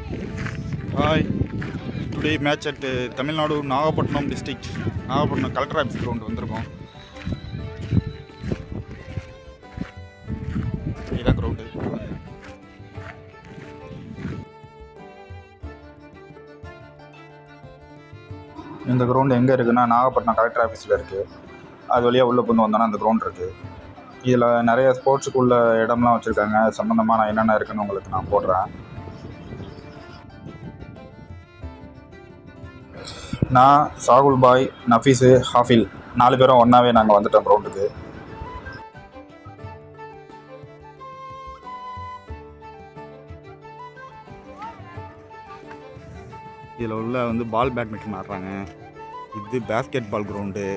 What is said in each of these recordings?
Hi, today match at Tamil Nadu, Nagapattinam district, Nagapattinam collector office ground வந்திருக்கோம். இதான் ground. இந்த ground எங்கே இருக்குன்னா நாகப்பட்டினம் கலெக்டர் ஆஃபீஸில் இருக்குது. அது வழியாக உள்ளே கொண்டு வந்தோன்னா அந்த கிரவுண்ட் இருக்குது. இதில் நிறைய ஸ்போர்ட்ஸுக்குள்ள இடம்லாம் வச்சுருக்காங்க. அது சம்மந்தமாக நான் என்னென்ன இருக்குன்னு உங்களுக்கு நான் போடுறேன். நான் சாகுல் பாய், நஃபீஸு, ஹாஃபில் 4 பேரும் ஒன்றாவே நாங்கள் வந்துட்டோம் கிரவுண்டுக்கு. இதில் உள்ள பால் பேட்மிண்டன் ஆடுறாங்க. இது பேஸ்கெட் பால் கிரவுண்டு.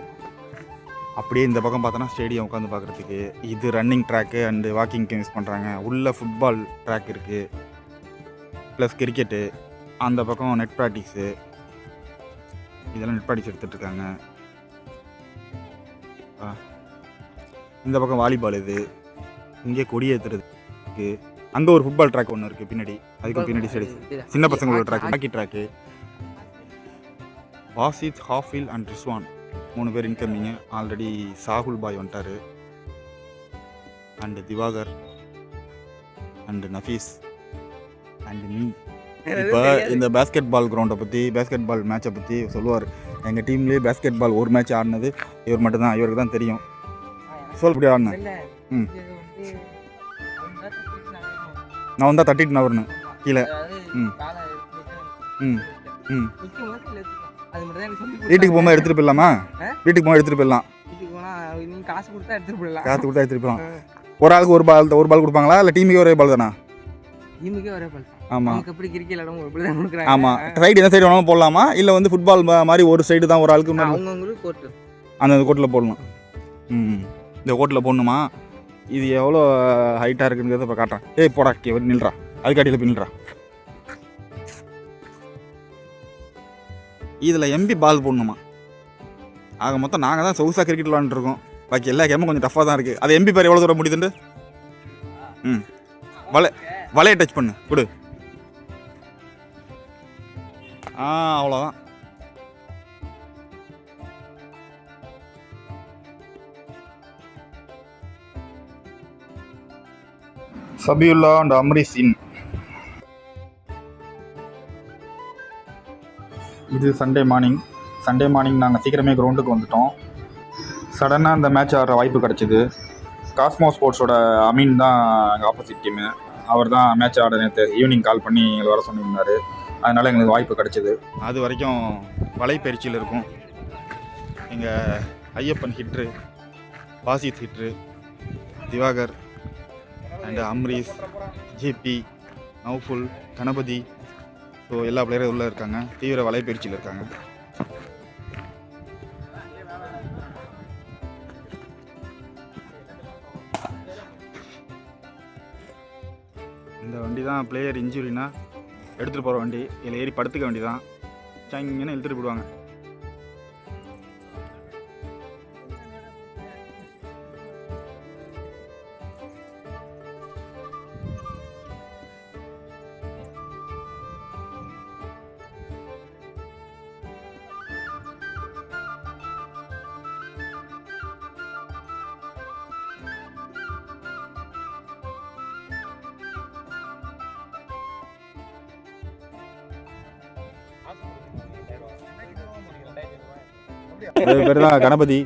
அப்படியே இந்த பக்கம் பார்த்தோன்னா ஸ்டேடியம் உட்காந்து பார்க்குறதுக்கு. இது ரன்னிங் ட்ராக்கு அண்டு வாக்கிங்க்கு யூஸ் பண்ணுறாங்க. உள்ளே ஃபுட்பால் ட்ராக் இருக்குது, ப்ளஸ் கிரிக்கெட்டு. அந்த பக்கம் நெட் ப்ராக்டிக்ஸு, இதெல்லாம் நெட் ப்ராக்டிக்ஸ் எடுத்துகிட்ருக்காங்க. இந்த பக்கம் வாலிபால். இது இங்கே கொடி ஏற்றுறதுக்கு. அங்கே ஒரு ஃபுட்பால் ட்ராக் ஒன்று இருக்குது பின்னாடி. அதுக்கு பின்னாடி சைடு சின்ன பசங்களோட ட்ராக், ஹாக்கி ட்ராக்கு. வாசித், ஹாஃபில் அண்ட் ரிஸ்வான் 3 பேர் இன்கமிங்க. ஆல்ரெடி சாகுல் பாய் வந்துட்டார், and Diwakar and Nafees and me. இப்போ இந்த பேஸ்கெட் பால் கிரவுண்டை பற்றி, பேஸ்கெட் பால் மேட்சை பற்றி சொல்லுவார். எங்கள் டீம்லேயே பேஸ்கெட் பால் ஒரு மேட்ச் ஆடினது இவர் மட்டும்தான், இவருக்கு தான் தெரியும். சொல் இப்படி ஆடினேன். நான் வந்தால் தட்டிட்டு நான் வரணும் கீழே. வீட்டுக்கு போகும்போது எடுத்துகிட்டு போயிடலாமா? வீட்டுக்கு போக எடுத்துகிட்டு போயிடலாம். காசு கொடுத்தா எடுத்துகிட்டு போகலாம். ஒரு ஆளுக்கு ஒரு பால் கொடுப்பாங்களா, இல்லை டீமுக்கே ஒரே பால் தானா? ஆமாம். ஆமாம். ரைட் எந்த சைடு வேணாலும் போடலாமா, இல்லை ஃபுட்பால் மாதிரி ஒரு சைடு தான் ஒரு ஆளுக்கு அந்த கோட்டில் போடணும். இந்த கோட்டில் போடணுமா? இது எவ்வளோ ஹைட்டாக இருக்குங்கிறத இப்போ காட்டுறேன். ஏய் போடா, நில்றா, அதுக்காட்டியில் போய் நில்றா. இதில் எம்பி பால் போடணுமா? ஆக மொத்தம் நாங்கள் தான் சொகுசாக கிரிக்கெட் விளாண்டுருக்கோம். பாக்கி எல்லா கேமும் கொஞ்சம் டஃப்பாக தான் இருக்குது. அது எம்பி பார் எவ்வளோ தூரம் முடியுதுண்டு. வலையை டச் பண்ணு, கொடு. அவ்வளோதான். சபியுல்லா அண்ட் அம்ரீஸ் இன். இது சண்டே மார்னிங் நாங்கள் சீக்கிரமே கிரவுண்டுக்கு வந்துட்டோம். சடனாக இந்த மேட்ச் ஆடுற வாய்ப்பு கிடச்சிது. காஸ்மோ ஸ்போர்ட்ஸோட அமீன் தான் எங்கள் ஆப்போசிட் டீமு. அவர் தான் மேட்ச் ஆட நேற்று ஈவினிங் கால் பண்ணி எங்களை வர சொல்லியிருந்தார். அதனால் எங்களுக்கு வாய்ப்பு கிடச்சிது. அது வரைக்கும் வலைப்பயிற்சியில் இருக்கும். எங்கள் ஐயப்பன் ஹிட்ரு, வாசித் ஹிட்ரு, Diwakar and Amrish, JP, Naufal, Ganapathi. So எல்லா பிளேயரும் உள்ளே இருக்காங்க. தீவிர வலைப்பயிற்சியில் இருக்காங்க. இந்த வண்டி தான் பிளேயர் இன்ஜுரினா எடுத்துகிட்டு போகிற வண்டி. இதில் ஏறி படுத்துக்க வண்டி தான். இங்கேன்னு இழுத்துட்டு போடுவாங்க. பேர் தான் Ganapathi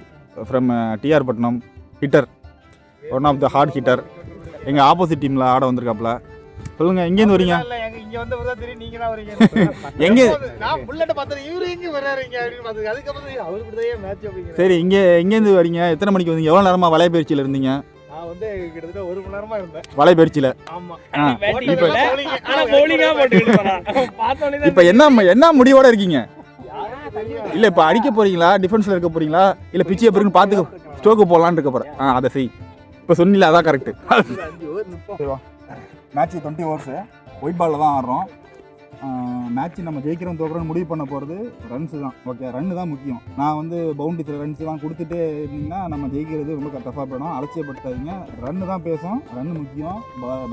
from TR Pattinam. Hitter, one of the hard hitter. எங்கள் ஆப்போசிட் டீமில் ஆட வந்திருக்காப்புல. சொல்லுங்கள், எங்கேருந்து வரீங்க? எங்கே? சரி, எங்கேருந்து வரீங்க? எத்தனை மணிக்கு வந்தீங்க? எவ்வளோ நேரமாக வலைப்பயிற்சியில் இருந்தீங்க? கிட்டத்தட்ட 1 மணி நேரமா இருந்தேன் வலைப்பயிற்சியில். இப்போ என்ன முடிவோட இருக்கீங்க? இல்லை இப்போ அடிக்க போகிறீங்களா, டிஃபென்ஸில் இருக்க போகிறீங்களா, இல்லை பிச்சியை பிறகு பார்த்து ஸ்டோக்கு போகலான்னு இருக்க போகிறேன். அதை செய். இப்போ சொன்னீங்களா, அதான் கரெக்டு. மேட்ச் 20 ஓவர்ஸு ஒயிட் பாலில் தான் ஆடுறோம். மேட்ச் நம்ம ஜெயிக்கிறோம் தோக்குறோன்னு முடிவு பண்ண போகிறது ரன்ஸு தான். ஓகே, ரன்னு தான் முக்கியம். நான் வந்து பவுண்டரி ரன்ஸ் தான் கொடுத்துட்டே இருந்தீங்கன்னா நம்ம ஜெயிக்கிறது ரொம்ப டஃபாக போயிடும். அலட்சியப்படுத்தாதீங்க. ரன்னு தான் பேசும், ரன்னு முக்கியம்.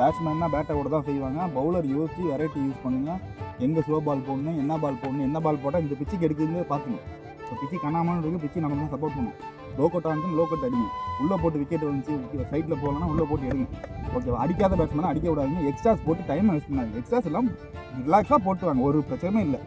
பேட்ஸ்மேன்னா பேட்டை கூட தான் செய்வாங்க. பவுலர் யோசிச்சு வெரைட்டி யூஸ் பண்ணுங்கள். எங்கே ஸ்லோ பால் போடணும், என்ன பால் போடணும், என்ன பால் போட்டால் இந்த பிச்சுக்கு எடுக்குதுன்னு பார்க்கணும். இப்போ பிச்சு கண்ணாமல் இருக்குது, பிச்சு நமக்கு தான் சப்போர்ட் பண்ணும். லோ கட் ஆனிச்சுன்னு லோ கட் அடிங்க. உள்ளே போட்டு விக்கெட் வந்துச்சு, சைட்டில் போகலன்னா உள்ளே போட்டு எடுங்க. ஓகேவா? அடிக்காத பேட்ஸ்மேனாக அடிக்க விடாதீங்க. எக்ஸ்ட்ராஸ் போட்டு டைமை வேஸ்ட் பண்ணாங்க. எக்ஸ்ட்ராஸ் எல்லாம் ரிலாக்ஸாக போட்டுவாங்க, ஒரு பிரச்சனையும் இல்லை.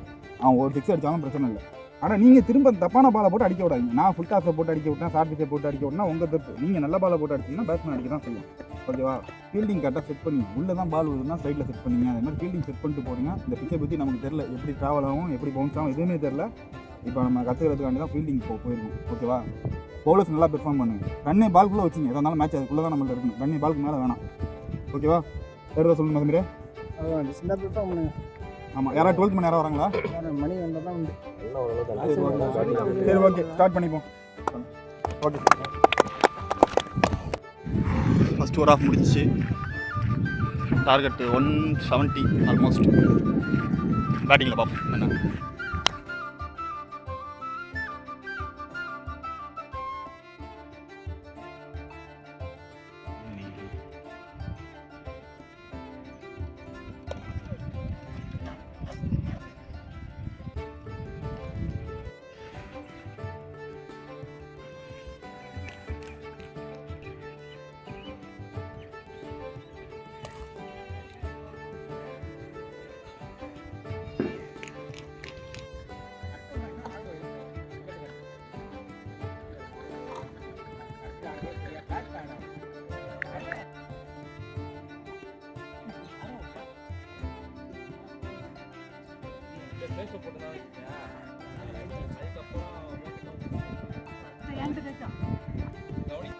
அவன் ஒரு சிக்ஸ் அடித்தாலும் பிரச்சனை இல்லை. ஆனால் நீங்கள் திரும்ப தப்பான பாலை போட்டு அடிக்க விடாதீங்க. நான் ஃபுல் டாஸை போட்டு அடிக்க விட்டேன், ஷார்ட் பிச்சை போட்டு அடிக்க விட்டேன்னா உங்கள் தப்பு. நீங்கள் நல்ல பாலை போட்டு அடிச்சிங்கன்னா பேட்ஸ்மேன் அடிக்க தான் செய்யும். ஓகேவா? ஃபீல்டிங் கரெக்டாக செட் பண்ணி உள்ளே தான் பால் வருதுன்னா சைடில் செட் பண்ணிங்க. அதே மாதிரி ஃபீல்டிங் செட் பண்ணிட்டு போடுங்க. இந்த பிச்சை பற்றி நமக்கு தெரில, எப்படி ட்ராவல் ஆகும், எப்படி பவுன்ஸ் ஆகும், எதுவுமே தெரில. இப்போ நம்ம கற்றுக்கிறதுக்காண்டி தான் ஃபீல்டிங் போயிருக்கோம். ஓகேவா? பவுலர்ஸ் நல்லா பெர்ஃபார்ம் பண்ணுங்க. ரன்னே பால்குள்ளே வச்சுங்க. எதாக இருந்தாலும் மேட்ச் அதுக்குள்ளே தான் நம்மள்ட்ட இருக்கணும். ரன்னே பாலுக்கு மேலே வேணாம். ஓகேவா? வேறு சொல்லுங்க மதுமீரே. சின்ன பெர்ஃபார்ம் பண்ணுங்க. ஆமாம், யாராவது 12 மணி நேரம் வராங்களா? மணி வந்தால் தான் உண்டு. சரி, ஓகே, ஸ்டார்ட் பண்ணிப்போம். ஓகே, ஃபஸ்ட் ஓவர் ஆஃப் முடிச்சு. Target 170 almost. பேட்டிங்கில் பார்ப்போம் என்ன.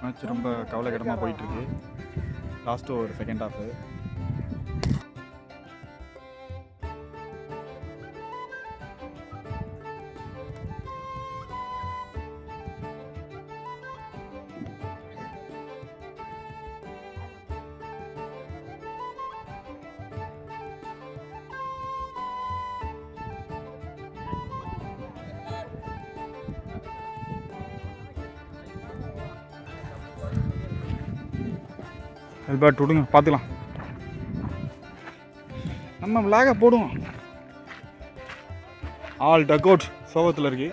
மேட்ச் ரொம்ப கவலைக்கிடமாக போயிட்டுருக்கு. Last over second half. எல்பர்ட் விடுங்க, பார்த்துக்கலாம். நம்ம விளாக போடுவோம். ஆல் டக் அவுட் சோகத்தில் இருக்கு.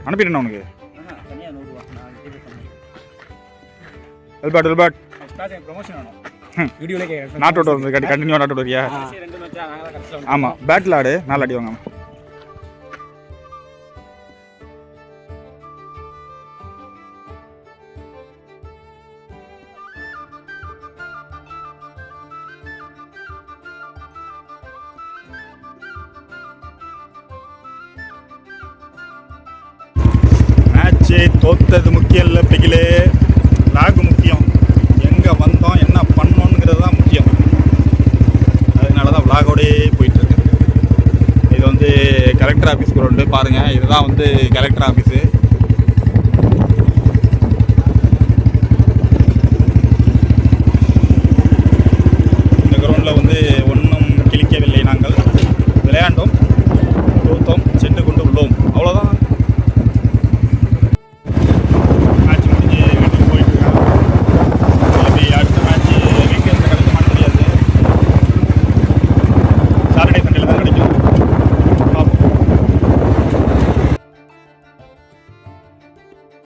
அனுப்பிட்டேன் உனக்கு. எல்பர்ட் ப்ரொமோஷன் வேணும். நாட் அவுட் வந்து கண்டினியூ நாட் அவுட் வரியா? ஆமாம், பேட்டில் ஆடு, நாலு அடி வாங்க. மேட்சே தோத்தது முக்கியம் இல்லை பிகிலே, லாக் முக்கியம். எங்கே வந்தோம், என்ன பண்ணோங்கிறது தான் முக்கியம். அதனால தான் விளாகோடே போயிட்டுருக்கு. இது வந்து கலெக்டர் ஆஃபீஸ் கிரவுண்டு பாருங்கள். இதுதான் வந்து கலெக்டர் ஆஃபீஸு.